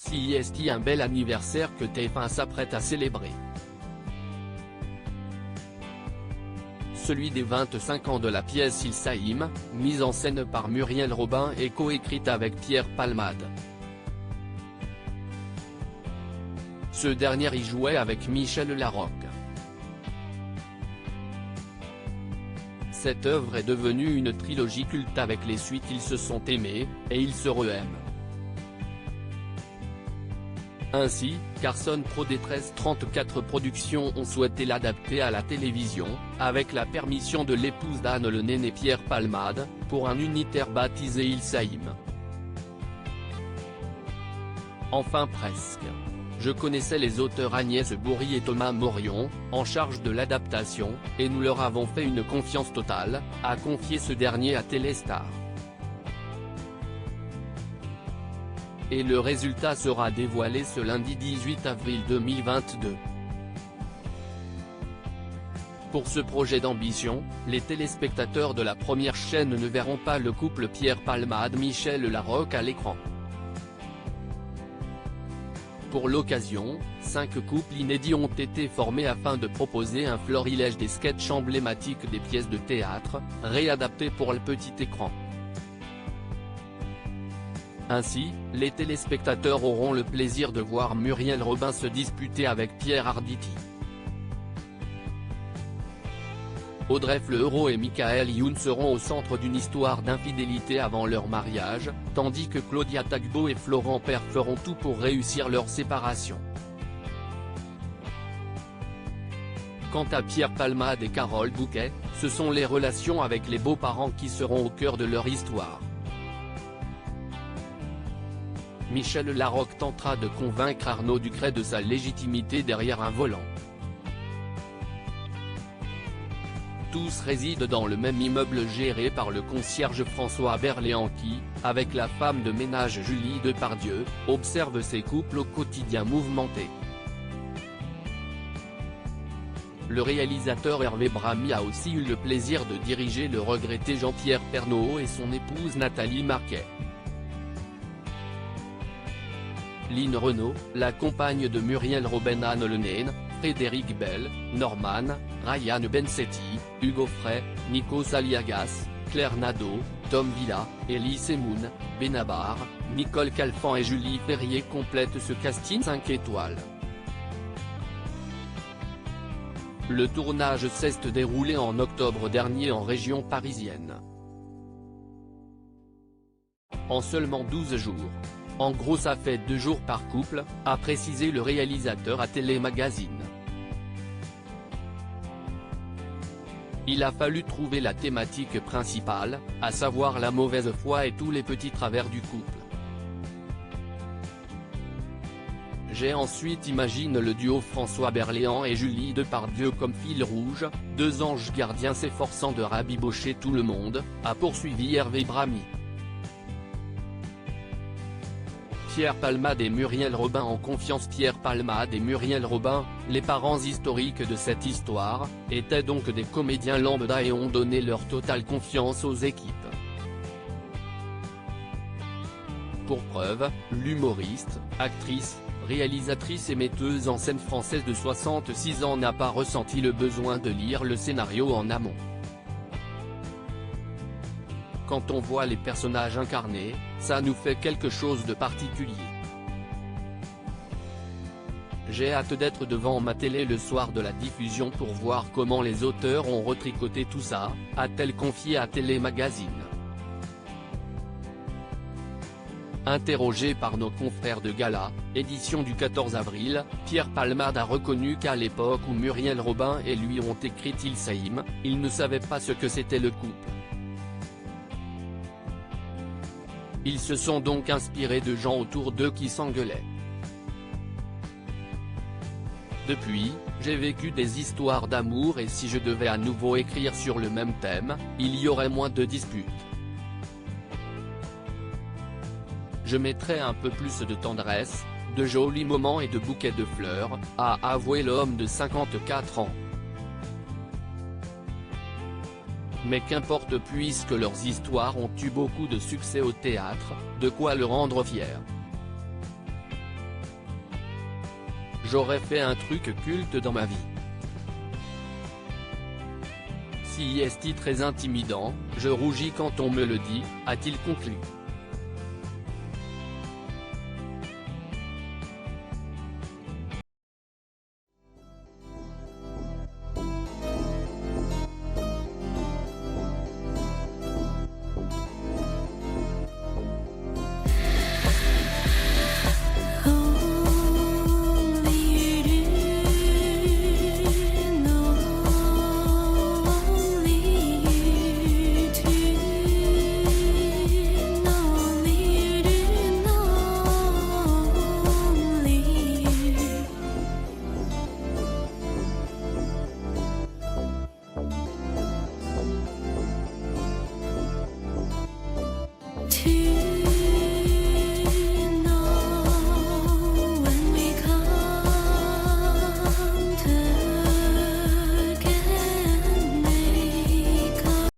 C'est un bel anniversaire que TF1 s'apprête à célébrer. Celui des 25 ans de la pièce Il Saïm, mise en scène par Muriel Robin et coécrite avec Pierre Palmade. Ce dernier y jouait avec Michel Larocque. Cette œuvre est devenue une trilogie culte avec les suites Ils se sont aimés, et Ils se re-aiment. Ainsi, Carson Pro des 1334 Productions ont souhaité l'adapter à la télévision, avec la permission de l'épouse d'Anne Le Naine et Pierre Palmade, pour un unitaire baptisé Il Saïm. Enfin presque. Je connaissais les auteurs Agnès Bourri et Thomas Morion, en charge de l'adaptation, et nous leur avons fait une confiance totale, a confié ce dernier à Téléstar. Et le résultat sera dévoilé ce lundi 18 avril 2022. Pour ce projet d'ambition, les téléspectateurs de la première chaîne ne verront pas le couple Pierre Palmade-Michel Larocque à l'écran. Pour l'occasion, 5 couples inédits ont été formés afin de proposer un florilège des sketchs emblématiques des pièces de théâtre, réadaptés pour le petit écran. Ainsi, les téléspectateurs auront le plaisir de voir Muriel Robin se disputer avec Pierre Arditi. Audrey Fleurot et Michael Youn seront au centre d'une histoire d'infidélité avant leur mariage, tandis que Claudia Tagbo et Florent Père feront tout pour réussir leur séparation. Quant à Pierre Palmade et Carole Bouquet, ce sont les relations avec les beaux-parents qui seront au cœur de leur histoire. Michel Larocque tentera de convaincre Arnaud Ducret de sa légitimité derrière un volant. Tous résident dans le même immeuble géré par le concierge François Berléand qui, avec la femme de ménage Julie Depardieu, observe ces couples au quotidien mouvementé. Le réalisateur Hervé Bramy a aussi eu le plaisir de diriger le regretté Jean-Pierre Pernaut et son épouse Nathalie Marquet. Line Renaud, la compagne de Muriel Robin, Anne Le Naine, Frédéric Bell, Norman, Ryan Bensetti, Hugo Frey, Nikos Aliagas, Claire Nadeau, Tom Villa, Elie Semoun, Benabar, Nicole Calfan et Julie Ferrier complètent ce casting 5 étoiles. Le tournage s'est déroulé en octobre dernier en région parisienne. En seulement 12 jours. En gros ça fait 2 jours par couple, a précisé le réalisateur à Télémagazine. Il a fallu trouver la thématique principale, à savoir la mauvaise foi et tous les petits travers du couple. J'ai ensuite imaginé le duo François Berléand et Julie Depardieu comme fil rouge, 2 anges gardiens s'efforçant de rabibocher tout le monde, a poursuivi Hervé Bramy. Pierre Palmade et Muriel Robin en confiance. Pierre Palmade et Muriel Robin, les parents historiques de cette histoire, étaient donc des comédiens lambda et ont donné leur totale confiance aux équipes. Pour preuve, l'humoriste, actrice, réalisatrice et metteuse en scène française de 66 ans n'a pas ressenti le besoin de lire le scénario en amont. Quand on voit les personnages incarnés, ça nous fait quelque chose de particulier. J'ai hâte d'être devant ma télé le soir de la diffusion pour voir comment les auteurs ont retricoté tout ça, a-t-elle confié à Télémagazine. Interrogé par nos confrères de Gala, édition du 14 avril, Pierre Palmade a reconnu qu'à l'époque où Muriel Robin et lui ont écrit Il Saïm, il ne savait pas ce que c'était le couple. Ils se sont donc inspirés de gens autour d'eux qui s'engueulaient. Depuis, j'ai vécu des histoires d'amour et si je devais à nouveau écrire sur le même thème, il y aurait moins de disputes. Je mettrais un peu plus de tendresse, de jolis moments et de bouquets de fleurs, a avoué l'homme de 54 ans. Mais qu'importe puisque leurs histoires ont eu beaucoup de succès au théâtre, de quoi le rendre fier. j'aurais fait un truc culte dans ma vie. Si est très intimidant, je rougis quand on me le dit, a-t-il conclu. To